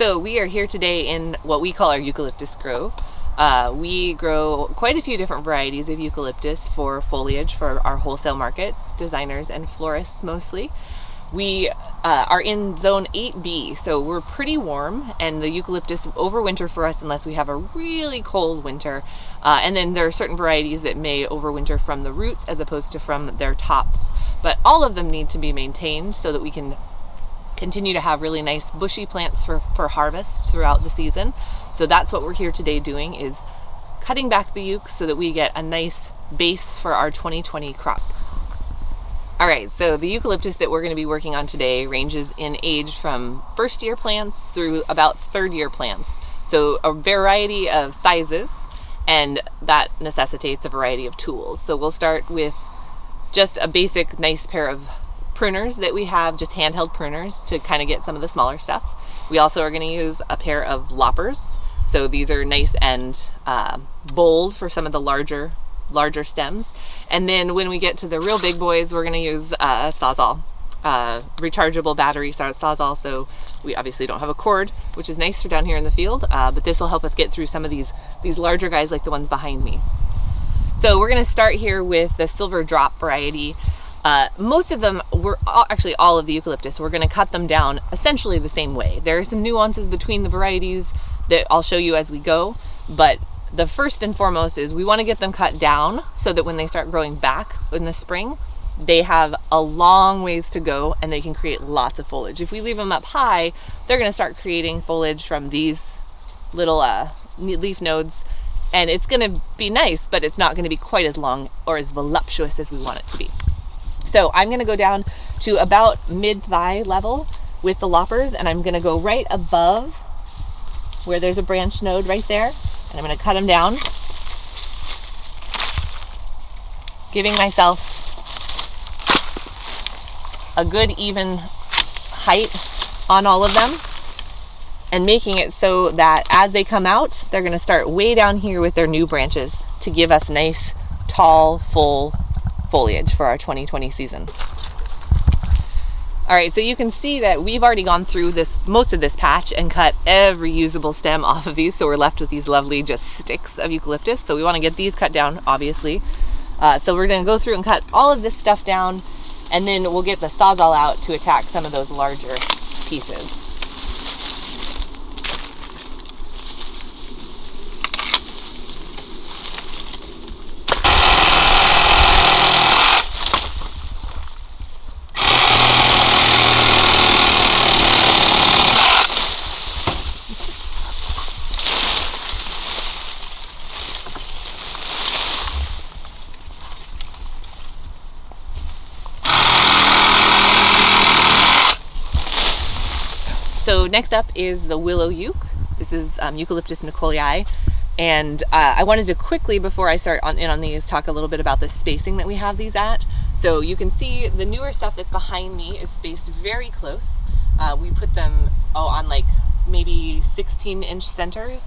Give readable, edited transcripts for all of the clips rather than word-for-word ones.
So we are here today in what we call our Eucalyptus Grove. We grow quite a few different varieties of eucalyptus for foliage for our wholesale markets, designers and florists mostly. We are in zone 8B, so we're pretty warm, and the eucalyptus overwinter for us unless we have a really cold winter. And then there are certain varieties that may overwinter from the roots as opposed to from their tops. But all of them need to be maintained so that we can continue to have really nice bushy plants for harvest throughout the season. So that's what we're here today doing, is cutting back the eucs so that we get a nice base for our 2020 crop. All right, so the eucalyptus that we're going to be working on today ranges in age from first year plants through about third year plants. So a variety of sizes, and that necessitates a variety of tools. So we'll start with just a basic nice pair of pruners that we have, just handheld pruners to kind of get some of the smaller stuff. We also are going to use a pair of loppers. So these are nice and bold for some of the larger stems. And then when we get to the real big boys, we're going to use a sawzall, rechargeable battery sawzall. So we obviously don't have a cord, which is nice for down here in the field, but this will help us get through some of these larger guys like the ones behind me. So we're going to start here with the silver drop variety. Most of them, actually all of the eucalyptus, we're going to cut them down essentially the same way. There are some nuances between the varieties that I'll show you as we go, but the first and foremost is we want to get them cut down so that when they start growing back in the spring, they have a long ways to go and they can create lots of foliage. If we leave them up high, they're going to start creating foliage from these little leaf nodes, and it's going to be nice, but it's not going to be quite as long or as voluptuous as we want it to be. So I'm going to go down to about mid-thigh level with the loppers, and I'm going to go right above where there's a branch node right there, and I'm going to cut them down, giving myself a good even height on all of them, and making it so that as they come out, they're going to start way down here with their new branches to give us nice, tall, full foliage for our 2020 season. All right, so you can see that we've already gone through most of this patch and cut every usable stem off of these, so we're left with these lovely just sticks of eucalyptus. So we want to get these cut down, obviously. So we're going to go through and cut all of this stuff down, and then we'll get the sawzall out to attack some of those larger pieces. So next up is the Willow euc. This is Eucalyptus nicolii, and I wanted to quickly, before I start in on these, talk a little bit about the spacing that we have these at. So you can see the newer stuff that's behind me is spaced very close. We put them on like maybe 16-inch centers,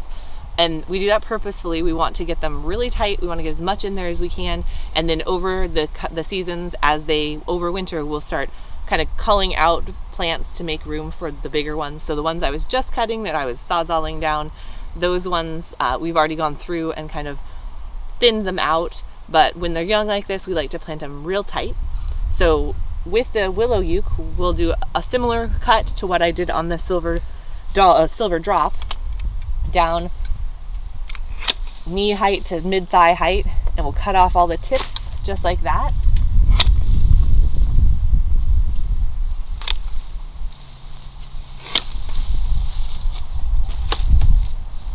and we do that purposefully. We want to get them really tight. We want to get as much in there as we can, and then over the seasons, as they overwinter, we'll start kind of culling out plants to make room for the bigger ones. So the ones I was just cutting that I was sawzalling down, those ones we've already gone through and kind of thinned them out. But when they're young like this, we like to plant them real tight. So with the willow euc, we'll do a similar cut to what I did on the silver drop, down knee height to mid-thigh height, and we'll cut off all the tips just like that.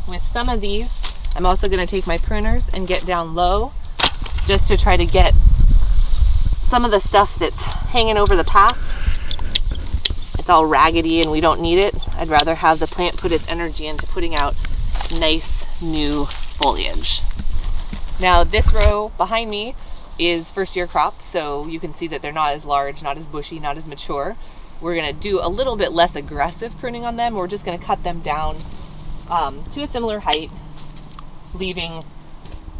With some of these, I'm also going to take my pruners and get down low just to try to get some of the stuff that's hanging over the path. It's all raggedy and we don't need it. I'd rather have the plant put its energy into putting out nice new foliage. Now this row behind me is first year crop, so you can see that they're not as large, not as bushy, not as mature. We're going to do a little bit less aggressive pruning on them. We're just going to cut them down to a similar height, leaving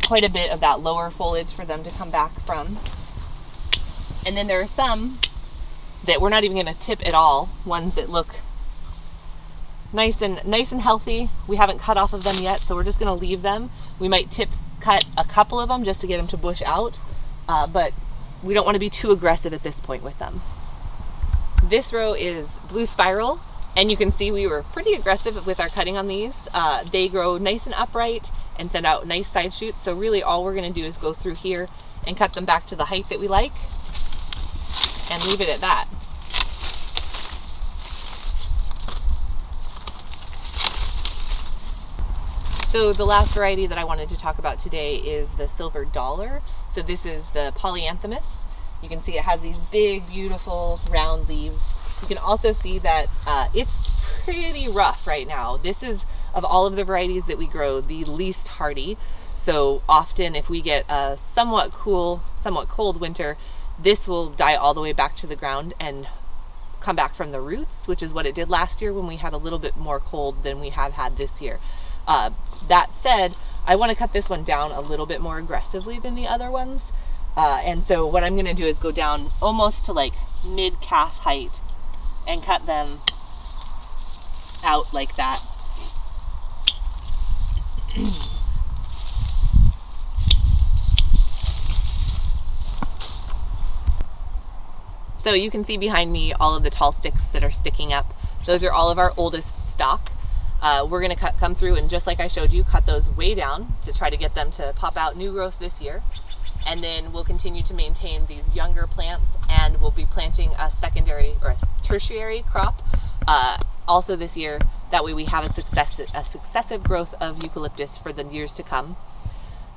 quite a bit of that lower foliage for them to come back from. And then there are some that we're not even going to tip at all, ones that look nice and healthy. We haven't cut off of them yet, so we're just going to leave them. We might cut a couple of them just to get them to bush out, but we don't want to be too aggressive at this point with them. This row is blue spiral, and you can see we were pretty aggressive with our cutting on these. They grow nice and upright and send out nice side shoots, so really all we're going to do is go through here and cut them back to the height that we like and leave it at that. So the last variety that I wanted to talk about today is the silver dollar. So this is the polyanthemus. You can see it has these big, beautiful, round leaves. You can also see that it's pretty rough right now. This is, of all of the varieties that we grow, the least hardy. So often if we get a somewhat cold winter, this will die all the way back to the ground and come back from the roots, which is what it did last year when we had a little bit more cold than we have had this year. That said, I want to cut this one down a little bit more aggressively than the other ones. And so what I'm going to do is go down almost to like mid-calf height and cut them out like that. So you can see behind me all of the tall sticks that are sticking up. Those are all of our oldest stock. We're going to come through and, just like I showed you, cut those way down to try to get them to pop out new growth this year. And then we'll continue to maintain these younger plants, and we'll be planting a secondary or a tertiary crop also this year. That way we have a successive growth of eucalyptus for the years to come.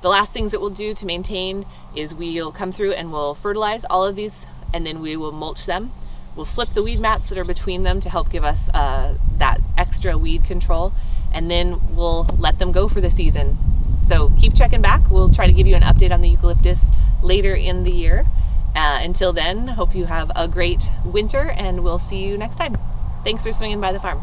The last things that we'll do to maintain is we'll come through and we'll fertilize all of these, and then we will mulch them. We'll flip the weed mats that are between them to help give us that extra weed control, and then we'll let them go for the season. So keep checking back. We'll try to give you an update on the eucalyptus later in the year. Until then, hope you have a great winter, and we'll see you next time. Thanks for swinging by the farm.